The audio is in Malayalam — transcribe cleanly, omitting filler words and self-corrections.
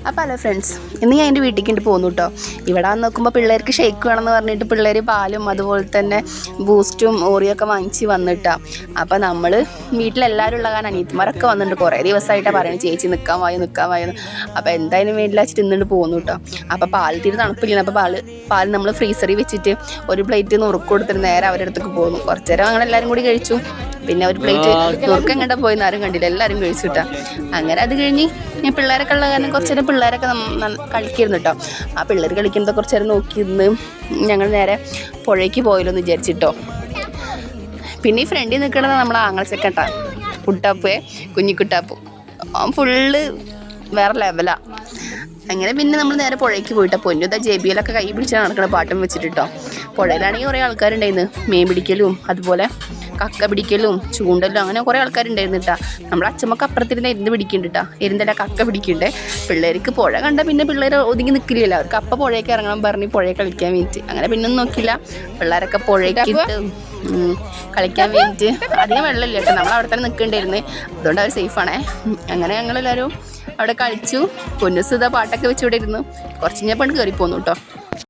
അപ്പോൾ ഹലോ ഫ്രണ്ട്സ്, ഇന്ന് ഞാൻ എൻ്റെ വീട്ടിലേക്ക് പോകുന്നു കേട്ടോ. ഇവിടെ വന്ന് നോക്കുമ്പോൾ പിള്ളേർക്ക് ഷേക്ക് വേണമെന്ന് പറഞ്ഞിട്ട് പിള്ളേർ പാലും അതുപോലെ തന്നെ ബൂസ്റ്റും ഓറിയൊക്കെ വാങ്ങിച്ച് വന്നിട്ടാണ്. അപ്പോൾ നമ്മൾ വീട്ടിലെല്ലാവരും ഉള്ള കാരണം അനിയത്തിമാരൊക്കെ വന്നിട്ടുണ്ട്. കുറേ ദിവസമായിട്ടാണ് പറയുന്നത് ചേച്ചി നിൽക്കാൻ വായെന്ന്. അപ്പോൾ എന്തായാലും വീട്ടിൽ വെച്ചിട്ട് ഇന്നിട്ട് പോകുന്നു കേട്ടോ. അപ്പോൾ പാൽ തീരെ തണുപ്പില്ല. അപ്പോൾ പാൽ നമ്മൾ ഫ്രീസറിൽ വെച്ചിട്ട് ഒരു പ്ലേറ്റ് നുറുക്ക് കൊടുത്തിട്ട് നേരെ അവരുടെ അടുത്തേക്ക് പോകുന്നു. കുറച്ച് നേരം അങ്ങനെ എല്ലാവരും കൂടി കഴിച്ചു. പിന്നെ ഒരു പ്ലേറ്റ് നുറുക്ക് എങ്ങോട്ടാ പോയെന്ന് ആരും കണ്ടില്ല, എല്ലാവരും കഴിച്ചു കിട്ടാം. അങ്ങനെ അത് കഴിഞ്ഞ് ഞാൻ പിള്ളേരൊക്കെ ഉള്ള കാരണം കുറച്ച് നേരം പിള്ളേരൊക്കെ കളിക്കായിരുന്നു കേട്ടോ. ആ പിള്ളേർ കളിക്കുന്നത് കുറച്ച് നേരം നോക്കിയിരുന്ന് ഞങ്ങൾ നേരെ പുഴയ്ക്ക് പോയല്ലോ എന്ന് വിചാരിച്ചിട്ടോ. പിന്നെ ഈ ഫ്രണ്ടിൽ നിൽക്കുന്നത് നമ്മളെ ആങ്ങളച്ചക്കട്ടാ, കുട്ടാപ്പേ കുഞ്ഞിക്കുട്ടാപ്പു, ഫുള്ള് വേറെ ലെവലാണ്. അങ്ങനെ പിന്നെ നമ്മൾ നേരെ പുഴയ്ക്ക് പോയിട്ടോ. പൊന്നുതാ ജെബിയിലൊക്കെ കൈ പിടിച്ച് നടക്കണ പാട്ടും വെച്ചിട്ടോ. പുഴയിലാണെങ്കിൽ കുറേ ആൾക്കാരുണ്ടായിരുന്നു, മീൻ പിടിക്കലും അതുപോലെ കക്ക പിടിക്കലും ചൂണ്ടലും അങ്ങനെ കുറേ ആൾക്കാരുണ്ടായിരുന്നു കേട്ടോ. നമ്മളെ അച്ഛമ്മക്ക് അപ്പുറത്തിരുന്ന് ഇരുന്ന് പിടിക്കുന്നുണ്ട് കേട്ടോ, ഇരുന്നല്ല കക്ക പിടിക്കണ്ടേ. പിള്ളേർക്ക് പുഴ കണ്ട പിന്നെ പിള്ളേർ ഒതുങ്ങി നിൽക്കില്ലല്ലോ, അവർക്ക് അപ്പം പുഴയൊക്കെ ഇറങ്ങാൻ പറഞ്ഞ് പുഴയെ കളിക്കാൻ വേണ്ടിയിട്ട്. അങ്ങനെ പിന്നെ ഒന്നും നോക്കില്ല, പിള്ളേരൊക്കെ പുഴയ്ക്കിട്ട് കളിക്കാൻ വേണ്ടിയിട്ട്. അധികം വെള്ളമില്ല കേട്ടോ, നമ്മൾ അവിടെ തന്നെ നിൽക്കേണ്ടിയിരുന്നത്, അതുകൊണ്ട് അവർ സേഫാണേ. അങ്ങനെ ഞങ്ങളെല്ലാവരും അവിടെ കളിച്ചു. പൊന്നുസുത പാട്ടൊക്കെ വെച്ച് ഇവിടെ ഇരുന്നു. കുറച്ച് കഴിഞ്ഞപ്പോൾ കയറി പോന്നു കേട്ടോ.